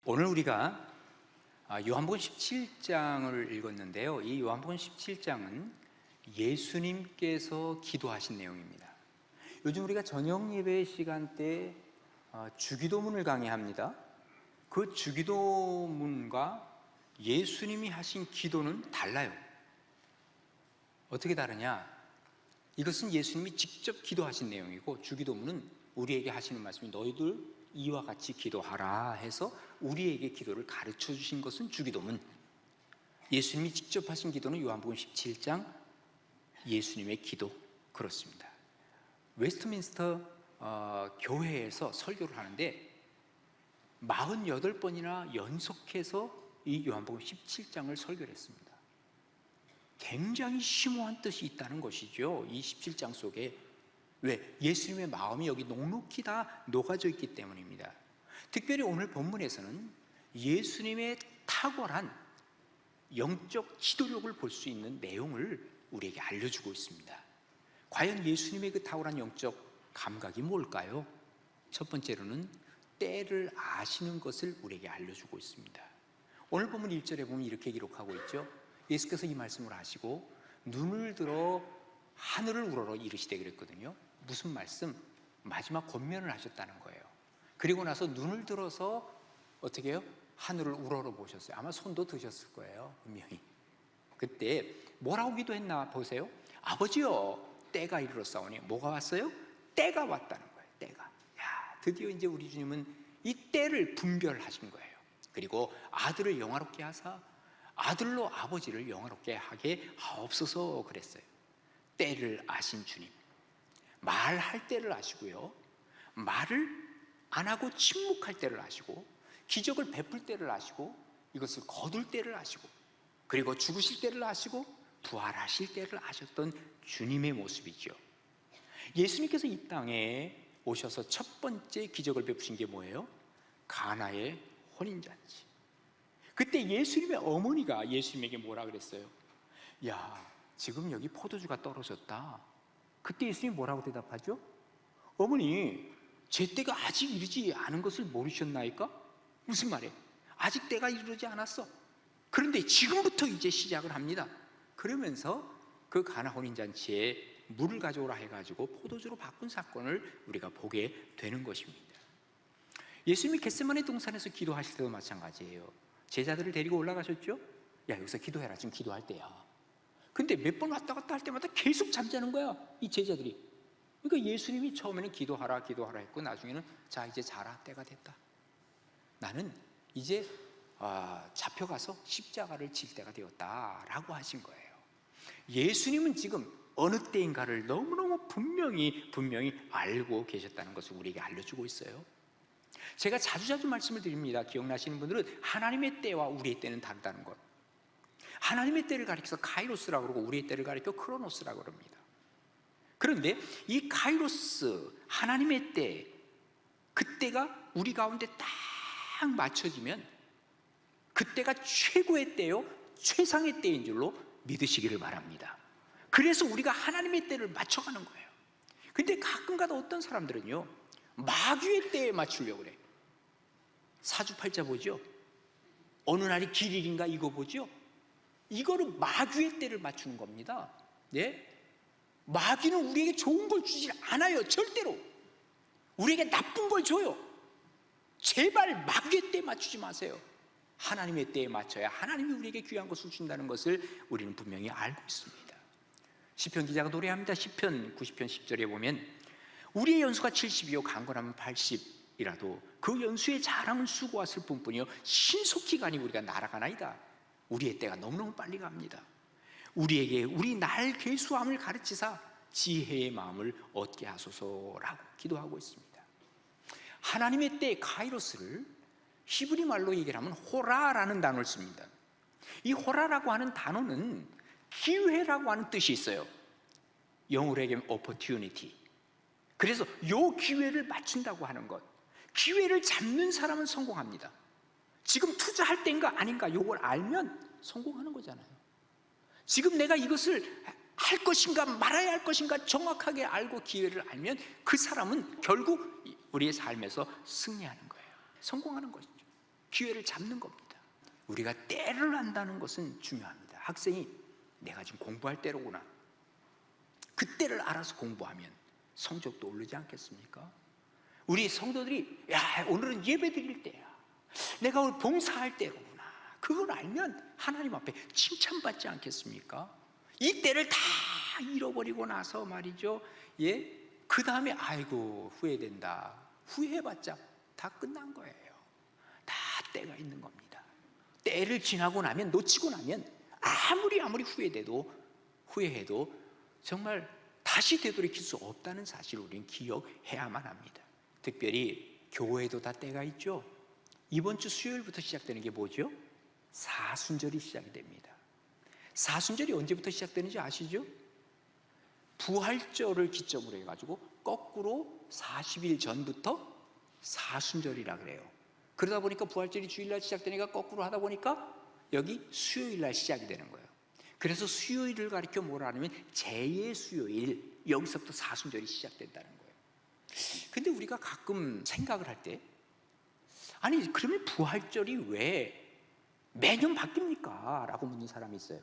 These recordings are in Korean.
오늘 우리가 요한복음 17장을 읽었는데요. 이 요한복음 17장은 예수님께서 기도하신 내용입니다. 요즘 우리가 저녁 예배 시간대에 주기도문을 강의합니다. 그 주기도문과 예수님이 하신 기도는 달라요. 어떻게 다르냐? 이것은 예수님이 직접 기도하신 내용이고, 주기도문은 우리에게 하시는 말씀이 너희들 이와 같이 기도하라 해서 우리에게 기도를 가르쳐 주신 것은 주기도문. 예수님이 직접 하신 기도는 요한복음 17장 예수님의 기도, 그렇습니다. 웨스트민스터 교회에서 설교를 하는데 48번이나 연속해서 이 요한복음 17장을 설교를 했습니다. 굉장히 심오한 뜻이 있다는 것이죠. 이 17장 속에. 왜? 예수님의 마음이 여기 넉넉히 다 녹아져 있기 때문입니다. 특별히 오늘 본문에서는 예수님의 탁월한 영적 지도력을 볼 수 있는 내용을 우리에게 알려주고 있습니다. 과연 예수님의 그 탁월한 영적 감각이 뭘까요? 첫 번째로는 때를 아시는 것을 우리에게 알려주고 있습니다. 오늘 본문 1절에 보면 이렇게 기록하고 있죠. 예수께서 이 말씀을 하시고 눈을 들어 하늘을 우러러 이르시되 그랬거든요. 무슨 말씀? 마지막 권면을 하셨다는 거예요. 그리고 나서 눈을 들어서 어떻게 해요? 하늘을 우러러 보셨어요. 아마 손도 드셨을 거예요, 분명히. 그때 뭐라고 기도했나 보세요. 아버지여, 때가 이르렀사오니. 뭐가 왔어요? 때가 왔다는 거예요. 때가. 드디어 이제 우리 주님은 이 때를 분별하신 거예요. 그리고 아들을 영화롭게 하사 아들로 아버지를 영화롭게 하게 하옵소서 그랬어요. 때를 아신 주님, 말할 때를 아시고요, 말을 안 하고 침묵할 때를 아시고, 기적을 베풀 때를 아시고, 이것을 거둘 때를 아시고, 그리고 죽으실 때를 아시고 부활하실 때를 아셨던 주님의 모습이죠. 예수님께서 이 땅에 오셔서 첫 번째 기적을 베푸신 게 뭐예요? 가나의 혼인잔치. 그때 예수님의 어머니가 예수님에게 뭐라 그랬어요? 야, 지금 여기 포도주가 떨어졌다. 그때 예수님이 뭐라고 대답하죠? 어머니, 제 때가 아직 이르지 않은 것을 모르셨나이까? 무슨 말이에요? 아직 때가 이르지 않았어. 그런데 지금부터 이제 시작을 합니다. 그러면서 그 가나 혼인잔치에 물을 가져오라 해가지고 포도주로 바꾼 사건을 우리가 보게 되는 것입니다. 예수님이 겟세마네 동산에서 기도하실 때도 마찬가지예요. 제자들을 데리고 올라가셨죠? 야, 여기서 기도해라. 지금 기도할 때야. 근데 몇 번 왔다 갔다 할 때마다 계속 잠자는 거야, 이 제자들이. 그러니까 예수님이 처음에는 기도하라 기도하라 했고, 나중에는 자, 이제 자라, 때가 됐다. 나는 이제 잡혀가서 십자가를 질 때가 되었다라고 하신 거예요. 예수님은 지금 어느 때인가를 너무너무 분명히 알고 계셨다는 것을 우리에게 알려주고 있어요. 제가 자주 말씀을 드립니다. 기억나시는 분들은 하나님의 때와 우리의 때는 다르다는 것. 하나님의 때를 가리켜서 카이로스라고 그러고 우리의 때를 가리켜 크로노스라고 그럽니다. 그런데 이 카이로스, 하나님의 때, 그때가 우리 가운데 딱 맞춰지면 그때가 최고의 때요, 최상의 때인 줄로 믿으시기를 바랍니다. 그래서 우리가 하나님의 때를 맞춰가는 거예요. 근데 가끔가다 어떤 사람들은요, 마귀의 때에 맞추려고 그래. 사주팔자 보죠? 어느 날이 길일인가 이거 보죠? 이거를 마귀의 때를 맞추는 겁니다. 네? 마귀는 우리에게 좋은 걸 주지 않아요. 절대로. 우리에게 나쁜 걸 줘요. 제발 마귀의 때에 맞추지 마세요. 하나님의 때에 맞춰야 하나님이 우리에게 귀한 것을 준다는 것을 우리는 분명히 알고 있습니다. 시편 기자가 노래합니다. 시편 90편 10절에 보면 우리의 연수가 70이요 강건하면 80이라도 그 연수의 자랑은 수고와 슬픔뿐이요 신속히 가니 우리가 날아가나이다. 우리의 때가 너무너무 빨리 갑니다. 우리에게 우리 날 괴수함을 가르치사 지혜의 마음을 얻게 하소서라고 기도하고 있습니다. 하나님의 때 카이로스를 히브리 말로 얘기를 하면 호라라는 단어를 씁니다. 이 호라라고 하는 단어는 기회라고 하는 뜻이 있어요. 영어로 얘기하면 opportunity. 그래서 요 기회를 맞춘다고 하는 것, 기회를 잡는 사람은 성공합니다. 지금 투자할 때인가 아닌가 요걸 알면 성공하는 거잖아요. 지금 내가 이것을 할 것인가 말아야 할 것인가 정확하게 알고 기회를 알면 그 사람은 결국 우리의 삶에서 승리하는 거예요. 성공하는 것이죠. 기회를 잡는 겁니다. 우리가 때를 안다는 것은 중요합니다. 학생이 내가 지금 공부할 때로구나, 그때를 알아서 공부하면 성적도 오르지 않겠습니까? 우리 성도들이 야, 오늘은 예배 드릴 때야, 내가 오늘 봉사할 때로구나, 그걸 알면 하나님 앞에 칭찬받지 않겠습니까? 이 때를 다 잃어버리고 나서 말이죠, 그 다음에 아이고 후회된다, 후회해봤자 다 끝난 거예요. 다 때가 있는 겁니다. 때를 지나고 나면, 놓치고 나면 아무리 후회해도 정말 다시 되돌이킬 수 없다는 사실을 우리는 기억해야만 합니다. 특별히 교회에도 다 때가 있죠. 이번 주 수요일부터 시작되는 게 뭐죠? 사순절이 시작이 됩니다. 사순절이 언제부터 시작되는지 아시죠? 부활절을 기점으로 해가지고 거꾸로 40일 전부터 사순절이라 그래요. 그러다 보니까 부활절이 주일날 시작되니까 거꾸로 하다 보니까 여기 수요일날 시작이 되는 거예요. 그래서 수요일을 가리켜 뭐라 하냐면 제2수요일, 여기서부터 사순절이 시작된다는 거예요. 근데 우리가 가끔 생각을 할 때, 아니 그러면 부활절이 왜 매년 바뀝니까? 라고 묻는 사람이 있어요.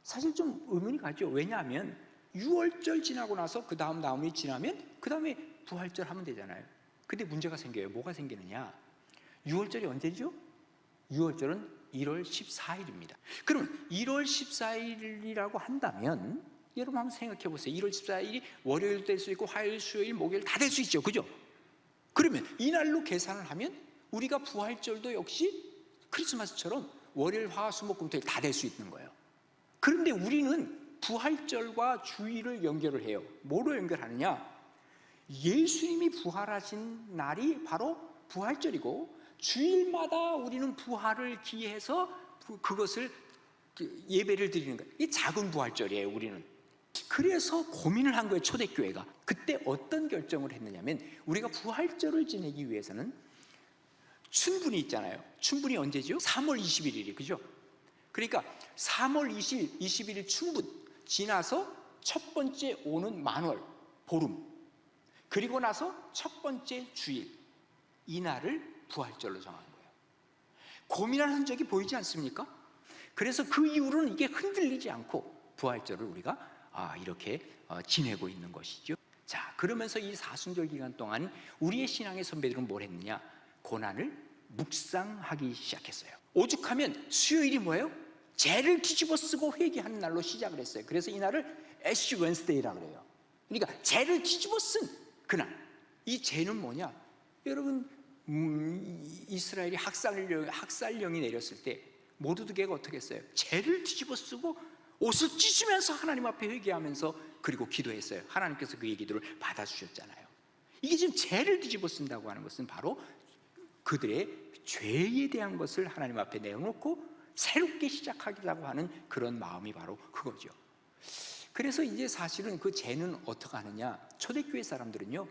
사실 좀 의문이 가죠. 왜냐하면 6월절 지나고 나서 그 다음 나음이 지나면 그 다음에 부활절 하면 되잖아요. 근데 문제가 생겨요. 뭐가 생기느냐, 6월절이 언제죠? 6월절은 1월 14일입니다. 그럼 1월 14일이라고 한다면 여러분 한번 생각해 보세요. 1월 14일이 월요일 될 수 있고 화요일, 수요일, 목요일 다 될 수 있죠, 그죠? 그러면 이날로 계산을 하면 우리가 부활절도 역시 크리스마스처럼 월요일, 화, 수, 목, 금, 토일 다 될 수 있는 거예요. 그런데 우리는 부활절과 주일을 연결을 해요. 뭐로 연결하느냐? 예수님이 부활하신 날이 바로 부활절이고, 주일마다 우리는 부활을 기해서 그것을 예배를 드리는 거예요. 이 작은 부활절이에요, 우리는. 그래서 고민을 한 거예요, 초대교회가. 그때 어떤 결정을 했느냐면, 우리가 부활절을 지내기 위해서는 춘분이 있잖아요. 춘분이 언제죠? 3월 21일이, 그죠? 그러니까 3월 21일 춘분 지나서 첫 번째 오는 만월, 보름, 그리고 나서 첫 번째 주일, 이날을 부활절로 정한 거예요. 고민하는 흔적이 보이지 않습니까? 그래서 그 이후로는 이게 흔들리지 않고 부활절을 우리가 이렇게 지내고 있는 것이죠. 자, 그러면서 이 사순절 기간 동안 우리의 신앙의 선배들은 뭘 했느냐? 고난을 묵상하기 시작했어요. 오죽하면 수요일이 뭐예요? 죄를 뒤집어 쓰고 회개하는 날로 시작을 했어요. 그래서 이 날을 애쉬 웬스데이라고 그래요. 그러니까 죄를 뒤집어 쓴 그날. 이 죄는 뭐냐? 여러분, 이스라엘이 학살령이 내렸을 때 모두에게 어떻게 했어요? 죄를 뒤집어 쓰고 옷을 찢으면서 하나님 앞에 회개하면서 그리고 기도했어요. 하나님께서 그의 기도를 받아주셨잖아요. 이게 지금 죄를 뒤집어 쓴다고 하는 것은 바로 그들의 죄에 대한 것을 하나님 앞에 내어놓고 새롭게 시작하려고 하는 그런 마음이 바로 그거죠. 그래서 이제 사실은 그 죄는 어떻게 하느냐? 초대교회 사람들은요,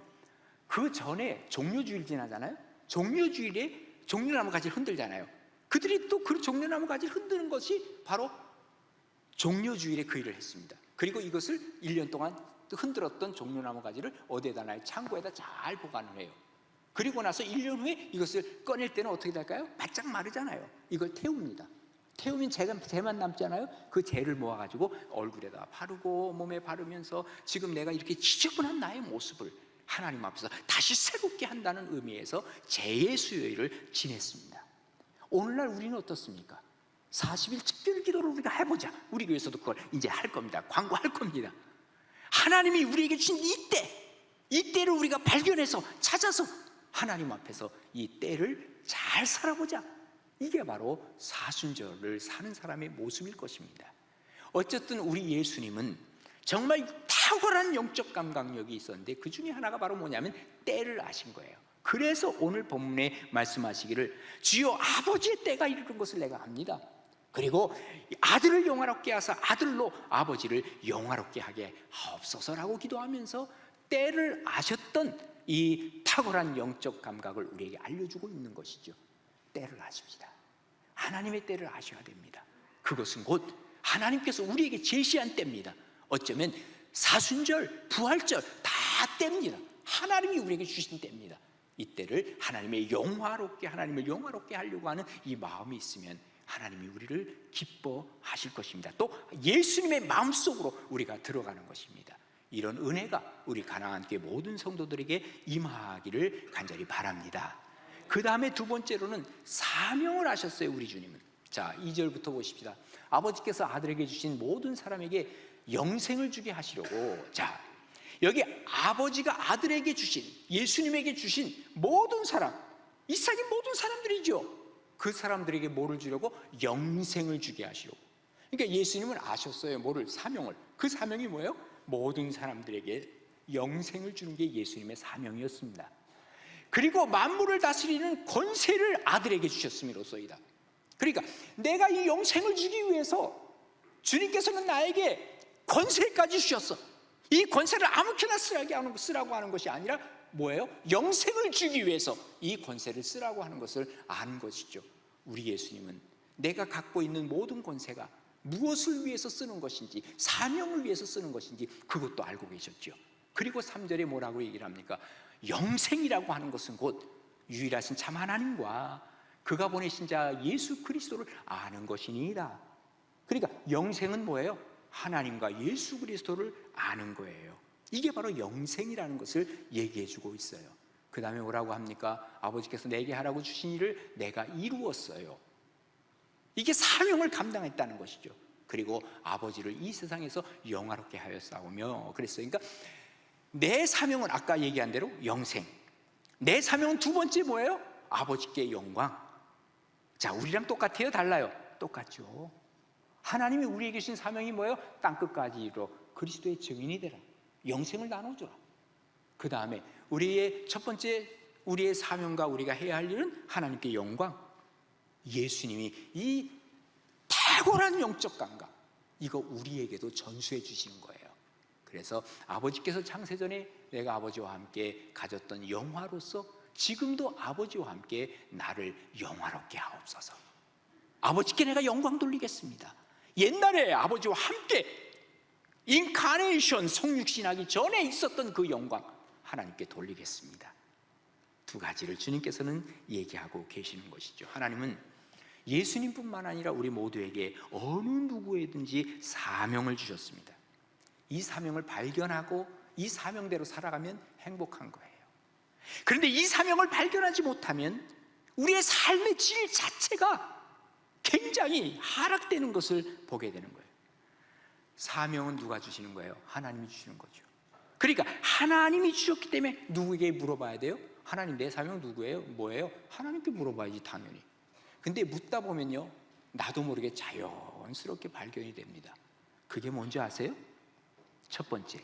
그 전에 종려주일 지나잖아요. 종려주일에 종려나무 가지를 흔들잖아요. 그들이 또 그 종려나무 가지를 흔드는 것이 바로 종려주일에 그 일을 했습니다. 그리고 이것을 1년 동안 흔들었던 종려나무 가지를 어디에다 놔요? 창고에다 잘 보관을 해요. 그리고 나서 1년 후에 이것을 꺼낼 때는 어떻게 될까요? 바짝 마르잖아요. 이걸 태웁니다. 태우면 재만 남잖아요. 그 재를 모아가지고 얼굴에다 바르고 몸에 바르면서 지금 내가 이렇게 지저분한 나의 모습을 하나님 앞에서 다시 새롭게 한다는 의미에서 재의 수요일을 지냈습니다. 오늘날 우리는 어떻습니까? 40일 특별 기도를 우리가 해보자. 우리 교회에서도 그걸 이제 할 겁니다. 광고할 겁니다. 하나님이 우리에게 주신 이때를 우리가 발견해서 찾아서 하나님 앞에서 이 때를 잘 살아보자. 이게 바로 사순절을 사는 사람의 모습일 것입니다. 어쨌든 우리 예수님은 정말 탁월한 영적 감각력이 있었는데 그 중에 하나가 바로 뭐냐면 때를 아신 거예요. 그래서 오늘 본문에 말씀하시기를 주여 아버지의 때가 이르는 것을 내가 압니다. 그리고 아들을 영화롭게 하사 아들로 아버지를 영화롭게 하게 하옵소서라고 기도하면서 때를 아셨던 이 탁월한 영적 감각을 우리에게 알려주고 있는 것이죠. 때를 아십시다. 하나님의 때를 아셔야 됩니다. 그것은 곧 하나님께서 우리에게 제시한 때입니다. 어쩌면 사순절, 부활절 다 때입니다. 하나님이 우리에게 주신 때입니다. 이때를 하나님을 영화롭게 하려고 하는 이 마음이 있으면 하나님이 우리를 기뻐하실 것입니다. 또 예수님의 마음속으로 우리가 들어가는 것입니다. 이런 은혜가 우리 가나안교회 모든 성도들에게 임하기를 간절히 바랍니다. 그 다음에 두 번째로는 사명을 하셨어요. 우리 주님은. 자, 2절부터 보십시다. 아버지께서 아들에게 주신 모든 사람에게 영생을 주게 하시려고. 자, 여기 아버지가 아들에게 주신, 예수님에게 주신 모든 사람, 이 세상의 모든 사람들이죠. 그 사람들에게 뭐를 주려고? 영생을 주게 하시려고. 그러니까 예수님은 아셨어요. 뭐를? 사명을. 그 사명이 뭐예요? 모든 사람들에게 영생을 주는 게 예수님의 사명이었습니다. 그리고 만물을 다스리는 권세를 아들에게 주셨음이로써이다. 그러니까 내가 이 영생을 주기 위해서 주님께서는 나에게 권세까지 주셨어. 이 권세를 아무렇게나 쓰라고 하는 것이 아니라 뭐예요? 영생을 주기 위해서 이 권세를 쓰라고 하는 것을 아는 것이죠. 우리 예수님은 내가 갖고 있는 모든 권세가 무엇을 위해서 쓰는 것인지, 사명을 위해서 쓰는 것인지 그것도 알고 계셨죠. 그리고 3절에 뭐라고 얘기를 합니까? 영생이라고 하는 것은 곧 유일하신 참 하나님과 그가 보내신 자 예수 그리스도를 아는 것이니이다. 그러니까 영생은 뭐예요? 하나님과 예수 그리스도를 아는 거예요. 이게 바로 영생이라는 것을 얘기해 주고 있어요. 그 다음에 뭐라고 합니까? 아버지께서 내게 하라고 주신 일을 내가 이루었어요. 이게 사명을 감당했다는 것이죠. 그리고 아버지를 이 세상에서 영화롭게 하였사오며 그랬어요. 그러니까 내 사명은 아까 얘기한 대로 영생, 내 사명은 두 번째 뭐예요? 아버지께 영광. 자, 우리랑 똑같아요? 달라요? 똑같죠. 하나님이 우리에게 주신 사명이 뭐예요? 땅끝까지 이르러 그리스도의 증인이 되라. 영생을 나눠주라. 그 다음에 우리의 첫 번째, 우리의 사명과 우리가 해야 할 일은 하나님께 영광. 예수님이 이 탁월한 영적 감각, 이거 우리에게도 전수해 주시는 거예요. 그래서 아버지께서 창세전에 내가 아버지와 함께 가졌던 영화로서 지금도 아버지와 함께 나를 영화롭게 하옵소서. 아버지께 내가 영광 돌리겠습니다. 옛날에 아버지와 함께 인카네이션, 성육신하기 전에 있었던 그 영광 하나님께 돌리겠습니다. 두 가지를 주님께서는 얘기하고 계시는 것이죠. 하나님은 예수님뿐만 아니라 우리 모두에게 어느 누구에든지 사명을 주셨습니다. 이 사명을 발견하고 이 사명대로 살아가면 행복한 거예요. 그런데 이 사명을 발견하지 못하면 우리의 삶의 질 자체가 굉장히 하락되는 것을 보게 되는 거예요. 사명은 누가 주시는 거예요? 하나님이 주시는 거죠. 그러니까 하나님이 주셨기 때문에 누구에게 물어봐야 돼요? 하나님, 내 사명 누구예요? 뭐예요? 하나님께 물어봐야지 당연히. 근데 묻다 보면요, 나도 모르게 자연스럽게 발견이 됩니다. 그게 뭔지 아세요? 첫 번째,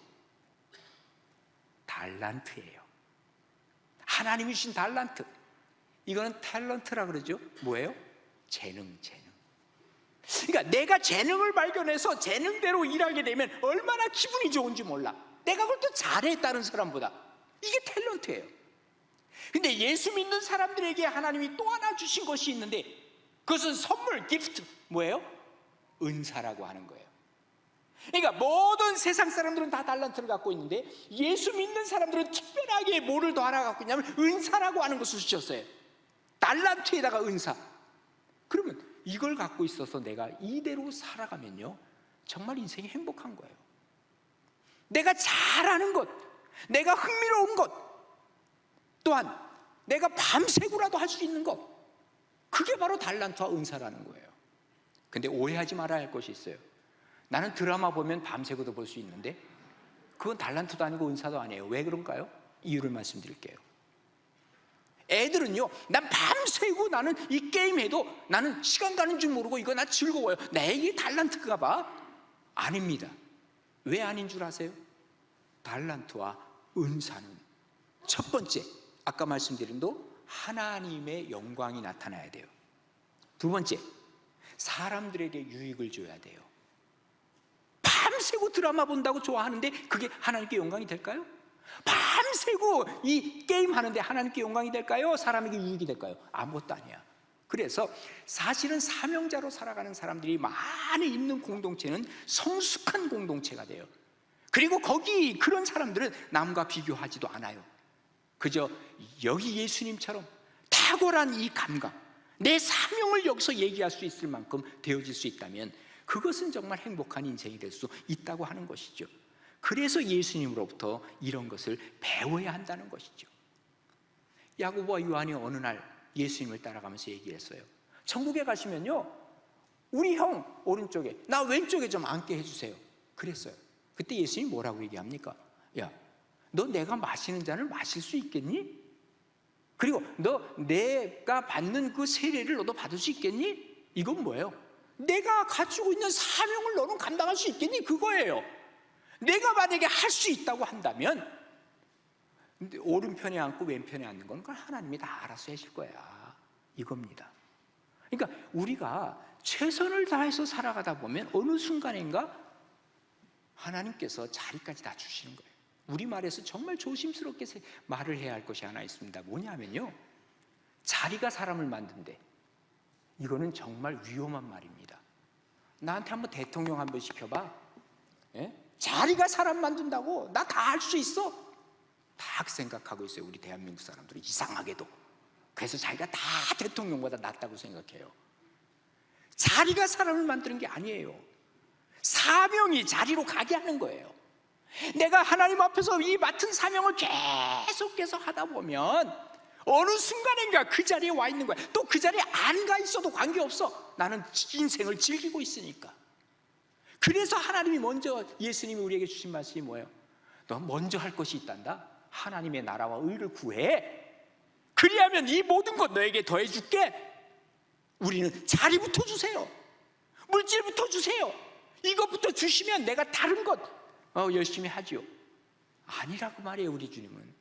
달란트예요. 하나님이 주신 달란트. 이거는 탤런트라 그러죠. 뭐예요? 재능. 그러니까 내가 재능을 발견해서 재능대로 일하게 되면 얼마나 기분이 좋은지 몰라. 내가 그걸 또 잘해, 다른 사람보다. 이게 탤런트예요. 근데 예수 믿는 사람들에게 하나님이 또 하나 주신 것이 있는데 그것은 선물, 기프트. 뭐예요? 은사라고 하는 거예요. 그러니까 모든 세상 사람들은 다 달란트를 갖고 있는데 예수 믿는 사람들은 특별하게 뭐를 더 하나 갖고 있냐면 은사라고 하는 것을 주셨어요. 달란트에다가 은사. 그러면 이걸 갖고 있어서 내가 이대로 살아가면요, 정말 인생이 행복한 거예요. 내가 잘하는 것, 내가 흥미로운 것, 또한 내가 밤새고라도 할 수 있는 것, 그게 바로 달란트와 은사라는 거예요. 근데 오해하지 말아야 할 것이 있어요. 나는 드라마 보면 밤새고도 볼 수 있는데 그건 달란트도 아니고 은사도 아니에요. 왜 그런가요? 이유를 말씀드릴게요. 애들은요, 난 밤새고 나는 이 게임해도 나는 시간 가는 줄 모르고 이거 나 즐거워요. 내게 달란트가 봐? 아닙니다. 왜 아닌 줄 아세요? 달란트와 은사는 첫 번째, 아까 말씀드린 대로 하나님의 영광이 나타나야 돼요. 두 번째, 사람들에게 유익을 줘야 돼요. 밤새고 드라마 본다고 좋아하는데 그게 하나님께 영광이 될까요? 밤새고 이 게임 하는데 하나님께 영광이 될까요? 사람에게 유익이 될까요? 아무것도 아니야. 그래서 사실은 사명자로 살아가는 사람들이 많이 있는 공동체는 성숙한 공동체가 돼요. 그리고 거기 그런 사람들은 남과 비교하지도 않아요. 그저 여기 예수님처럼 탁월한 이 감각, 내 사명을 여기서 얘기할 수 있을 만큼 되어질 수 있다면 그것은 정말 행복한 인생이 될 수 있다고 하는 것이죠. 그래서 예수님으로부터 이런 것을 배워야 한다는 것이죠. 야고보와 요한이 어느 날 예수님을 따라가면서 얘기했어요. 천국에 가시면요, 우리 형 오른쪽에, 나 왼쪽에 좀 앉게 해주세요. 그랬어요. 그때 예수님이 뭐라고 얘기합니까? 야, 너 내가 마시는 잔을 마실 수 있겠니? 그리고 너 내가 받는 그 세례를 너도 받을 수 있겠니? 이건 뭐예요? 내가 가지고 있는 사명을 너는 감당할 수 있겠니? 그거예요. 내가 만약에 할 수 있다고 한다면 오른편에 앉고 왼편에 앉는 건 하나님이 다 알아서 하실 거야, 이겁니다. 그러니까 우리가 최선을 다해서 살아가다 보면 어느 순간인가 하나님께서 자리까지 다 주시는 거예요. 우리말에서 정말 조심스럽게 말을 해야 할 것이 하나 있습니다. 뭐냐면요, 자리가 사람을 만든대. 이거는 정말 위험한 말입니다. 나한테 한번 대통령 한번 시켜봐. 예? 자리가 사람 만든다고? 나 다 할 수 있어? 다 생각하고 있어요, 우리 대한민국 사람들은. 이상하게도. 그래서 자기가 다 대통령보다 낫다고 생각해요. 자리가 사람을 만드는 게 아니에요. 사명이 자리로 가게 하는 거예요. 내가 하나님 앞에서 이 맡은 사명을 계속해서 하다 보면 어느 순간인가 그 자리에 와 있는 거야. 또 그 자리에 안 가 있어도 관계없어. 나는 인생을 즐기고 있으니까. 그래서 하나님이 먼저, 예수님이 우리에게 주신 말씀이 뭐예요? 너 먼저 할 것이 있단다. 하나님의 나라와 의를 구해. 그리하면 이 모든 것 너에게 더해줄게. 우리는 자리부터 주세요. 물질부터 주세요. 이것부터 주시면 내가 다른 것 열심히 하지요. 아니라고 말이에요. 우리 주님은,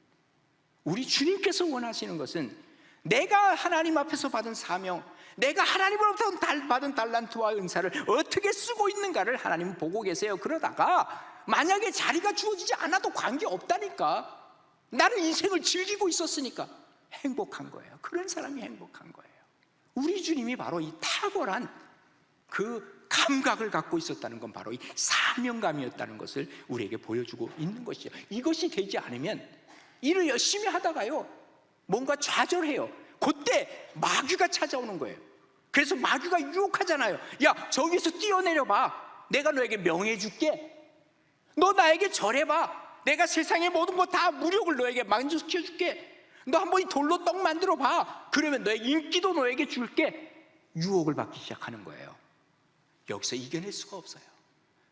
우리 주님께서 원하시는 것은 내가 하나님 앞에서 받은 사명, 내가 하나님으로부터 받은 달란트와 은사를 어떻게 쓰고 있는가를 하나님은 보고 계세요. 그러다가 만약에 자리가 주어지지 않아도 관계없다니까, 나는 인생을 즐기고 있었으니까 행복한 거예요. 그런 사람이 행복한 거예요. 우리 주님이 바로 이 탁월한 그 감각을 갖고 있었다는 건 바로 이 사명감이었다는 것을 우리에게 보여주고 있는 것이죠. 이것이 되지 않으면 일을 열심히 하다가요, 뭔가 좌절해요. 그때 마귀가 찾아오는 거예요. 그래서 마귀가 유혹하잖아요. 야, 저기서 뛰어내려봐. 내가 너에게 명예 줄게. 너 나에게 절해봐. 내가 세상의 모든 거 다 무력을 너에게 만족시켜줄게. 너 한번 이 돌로 떡 만들어봐. 그러면 너의 인기도 너에게 줄게. 유혹을 받기 시작하는 거예요. 여기서 이겨낼 수가 없어요.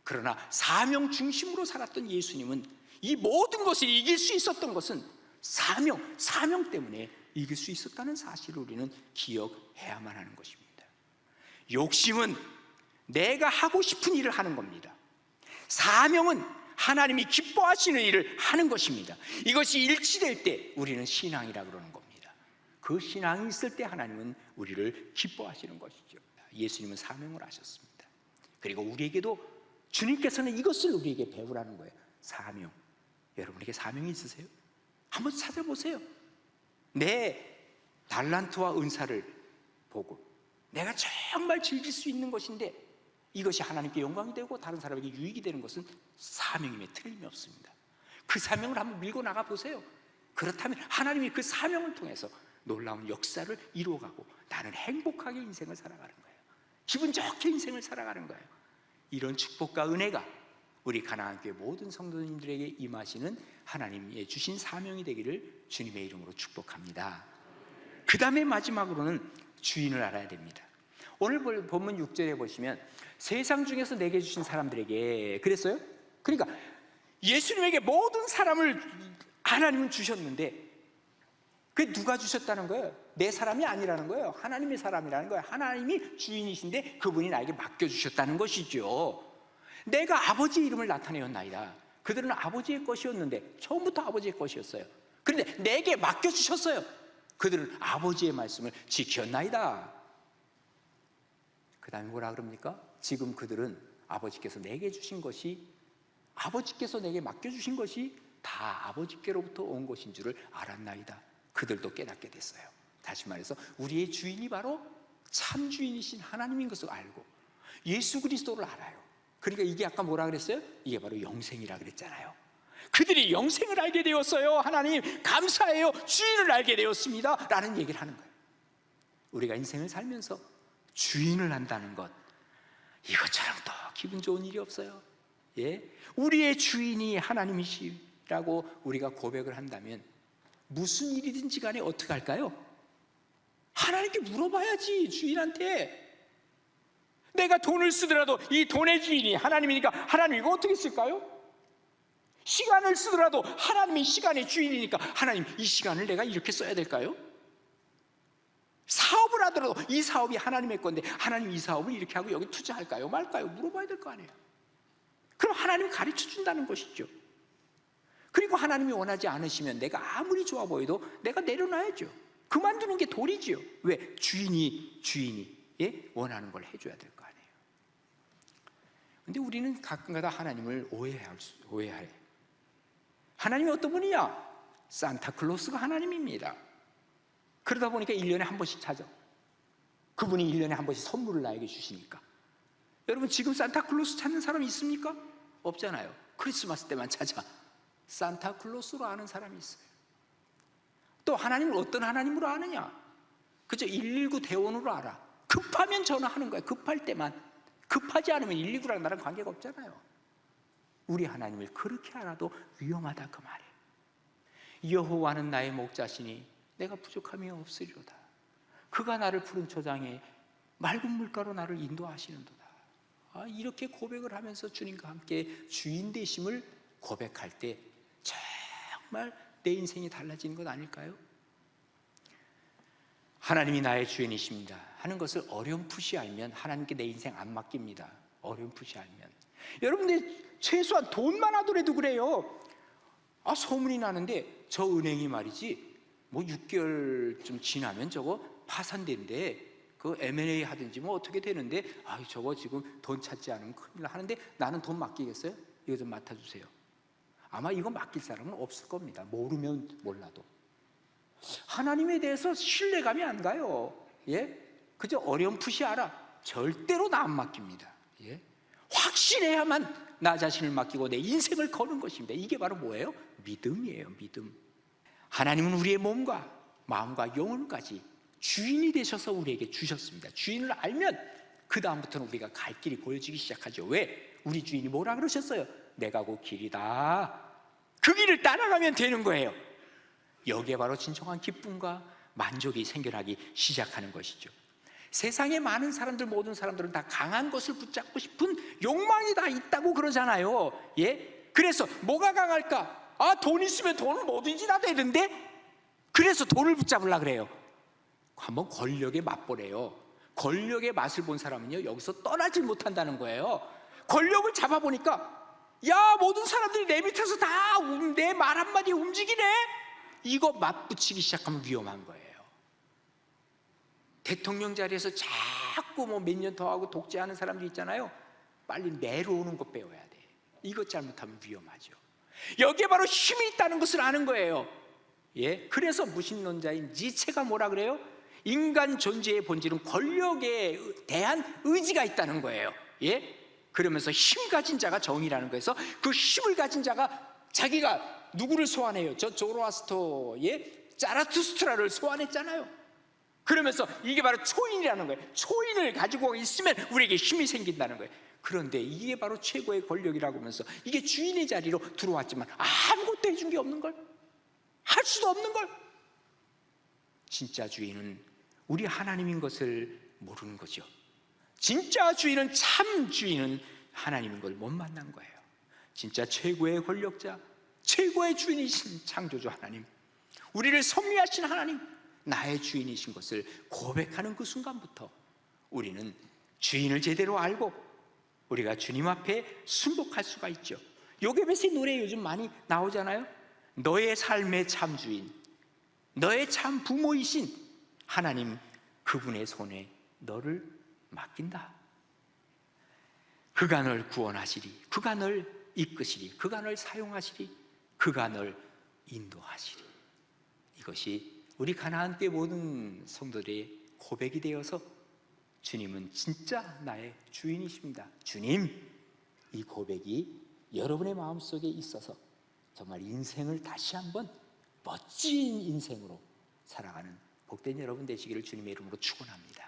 그러나 사명 중심으로 살았던 예수님은 이 모든 것을 이길 수 있었던 것은 사명 때문에 이길 수 있었다는 사실을 우리는 기억해야만 하는 것입니다. 욕심은 내가 하고 싶은 일을 하는 겁니다. 사명은 하나님이 기뻐하시는 일을 하는 것입니다. 이것이 일치될 때 우리는 신앙이라고 그러는 겁니다. 그 신앙이 있을 때 하나님은 우리를 기뻐하시는 것이죠. 예수님은 사명을 하셨습니다. 그리고 우리에게도 주님께서는 이것을 우리에게 배우라는 거예요. 사명. 여러분에게 사명이 있으세요? 한번 찾아보세요. 내 달란트와 은사를 보고 내가 정말 즐길 수 있는 것인데 이것이 하나님께 영광이 되고 다른 사람에게 유익이 되는 것은 사명임에 틀림이 없습니다. 그 사명을 한번 밀고 나가 보세요. 그렇다면 하나님이 그 사명을 통해서 놀라운 역사를 이루어가고 나는 행복하게 인생을 살아가는 거예요. 기분 좋게 인생을 살아가는 거예요. 이런 축복과 은혜가 우리 가나안교회 모든 성도님들에게 임하시는 하나님의 주신 사명이 되기를 주님의 이름으로 축복합니다. 그 다음에 마지막으로는 주인을 알아야 됩니다. 오늘 본문 6절에 보시면 세상 중에서 내게 주신 사람들에게 그랬어요. 그러니까 예수님에게 모든 사람을 하나님은 주셨는데 그게 누가 주셨다는 거예요? 내 사람이 아니라는 거예요. 하나님의 사람이라는 거예요. 하나님이 주인이신데 그분이 나에게 맡겨주셨다는 것이죠. 내가 아버지의 이름을 나타내었나이다. 그들은 아버지의 것이었는데 처음부터 아버지의 것이었어요. 그런데 내게 맡겨주셨어요. 그들은 아버지의 말씀을 지켰나이다. 그 다음에 뭐라 그럽니까? 지금 그들은 아버지께서 내게 주신 것이, 아버지께서 내게 맡겨주신 것이 다 아버지께로부터 온 것인 줄을 알았나이다. 그들도 깨닫게 됐어요. 다시 말해서 우리의 주인이 바로 참 주인이신 하나님인 것을 알고 예수 그리스도를 알아요. 그러니까 이게 아까 뭐라 그랬어요? 이게 바로 영생이라 그랬잖아요. 그들이 영생을 알게 되었어요. 하나님 감사해요. 주인을 알게 되었습니다. 라는 얘기를 하는 거예요. 우리가 인생을 살면서 주인을 안다는 것, 이것처럼 더 기분 좋은 일이 없어요. 예? 우리의 주인이 하나님이시라고 우리가 고백을 한다면 무슨 일이든지 간에 어떻게 할까요? 하나님께 물어봐야지. 주인한테. 내가 돈을 쓰더라도 이 돈의 주인이 하나님이니까 하나님 이거 어떻게 쓸까요? 시간을 쓰더라도 하나님이 시간의 주인이니까 하나님 이 시간을 내가 이렇게 써야 될까요? 사업을 하더라도 이 사업이 하나님의 건데 하나님 이 사업을 이렇게 하고 여기 투자할까요? 말까요? 물어봐야 될 거 아니에요. 그럼 하나님이 가르쳐 준다는 것이죠. 그리고 하나님이 원하지 않으시면 내가 아무리 좋아 보여도 내가 내려놔야죠. 그만두는 게 도리지요. 왜? 주인이 원하는 걸 해줘야 될 거 아니에요. 근데 우리는 가끔가다 하나님을 오해해. 하나님이 어떤 분이냐? 산타클로스가 하나님입니다. 그러다 보니까 1년에 한 번씩 찾아. 그분이 1년에 한 번씩 선물을 나에게 주시니까. 여러분 지금 산타클로스 찾는 사람 있습니까? 없잖아요. 크리스마스 때만 찾아 산타클로스로 아는 사람이 있어요. 또 하나님을 어떤 하나님으로 아느냐? 그저 119 대원으로 알아. 급하면 전화하는 거야. 급할 때만. 급하지 않으면 119랑 나랑 관계가 없잖아요. 우리 하나님을 그렇게 알아도 위험하다 그 말이에요. 여호와는 나의 목자시니 내가 부족함이 없으리로다. 그가 나를 푸른 초장에 맑은 물가로 나를 인도하시는도다. 이렇게 고백을 하면서 주님과 함께 주인 되심을 고백할 때 정말 내 인생이 달라지는 것 아닐까요? 하나님이 나의 주인이십니다 하는 것을 어렴풋이 알면 하나님께 내 인생 안 맡깁니다. 어렴풋이 알면. 여러분들 최소한 돈만 하더라도 그래요. 소문이 나는데 저 은행이 말이지 뭐 6개월쯤 지나면 저거 파산된대. 그 M&A 하든지 뭐 어떻게 되는데 저거 지금 돈 찾지 않으면 큰일 나 하는데 나는 돈 맡기겠어요? 이거 좀 맡아주세요. 아마 이거 맡길 사람은 없을 겁니다. 모르면 몰라도. 하나님에 대해서 신뢰감이 안 가요. 예? 그저 어렴풋이 알아. 절대로 나 안 맡깁니다. 예? 확신해야만 나 자신을 맡기고 내 인생을 거는 것입니다. 이게 바로 뭐예요? 믿음이에요. 믿음. 하나님은 우리의 몸과 마음과 영혼까지 주인이 되셔서 우리에게 주셨습니다. 주인을 알면 그 다음부터는 우리가 갈 길이 보여지기 시작하죠. 왜? 우리 주인이 뭐라 그러셨어요? 내가 곧 길이다. 그 길을 따라가면 되는 거예요. 여기에 바로 진정한 기쁨과 만족이 생겨나기 시작하는 것이죠. 세상에 많은 사람들, 모든 사람들은 다 강한 것을 붙잡고 싶은 욕망이 다 있다고 그러잖아요. 예? 그래서 뭐가 강할까? 돈 있으면 돈은 뭐든지 다 되는데 그래서 돈을 붙잡으려고 그래요. 한번 권력에 맛보래요. 권력의 맛을 본 사람은요 여기서 떠나질 못한다는 거예요. 권력을 잡아보니까 모든 사람들이 내 밑에서 다 내 말 한마디에 움직이네. 이거 맞붙이기 시작하면 위험한 거예요. 대통령 자리에서 자꾸 뭐 몇 년 더 하고 독재하는 사람도 있잖아요. 빨리 내려오는 거 배워야 돼. 이것 잘못하면 위험하죠. 여기에 바로 힘이 있다는 것을 아는 거예요. 예? 그래서 무신론자인 니체가 뭐라 그래요? 인간 존재의 본질은 권력에 대한 의지가 있다는 거예요. 예? 그러면서 힘 가진 자가 정의라는 거에서 그 힘을 가진 자가 자기가 누구를 소환해요? 저 조로아스터의 자라투스트라를 소환했잖아요. 그러면서 이게 바로 초인이라는 거예요. 초인을 가지고 있으면 우리에게 힘이 생긴다는 거예요. 그런데 이게 바로 최고의 권력이라고 하면서 이게 주인의 자리로 들어왔지만 아무것도 해준 게 없는 걸, 할 수도 없는 걸. 진짜 주인은 우리 하나님인 것을 모르는 거죠. 진짜 주인은, 참 주인은 하나님인 걸 못 만난 거예요. 진짜 최고의 권력자, 최고의 주인이신 창조주 하나님, 우리를 섭리하신 하나님, 나의 주인이신 것을 고백하는 그 순간부터 우리는 주인을 제대로 알고 우리가 주님 앞에 순복할 수가 있죠. 요게벳의 노래 요즘 많이 나오잖아요. 너의 삶의 참 주인, 너의 참 부모이신 하나님, 그분의 손에 너를 맡긴다. 그가 널 구원하시리, 그가 널 이끄시리, 그가 널 사용하시리, 그가 널 인도하시리. 이것이 우리 가나안 때 모든 성도들의 고백이 되어서 주님은 진짜 나의 주인이십니다. 주님, 이 고백이 여러분의 마음속에 있어서 정말 인생을 다시 한번 멋진 인생으로 살아가는 복된 여러분 되시기를 주님의 이름으로 축원합니다.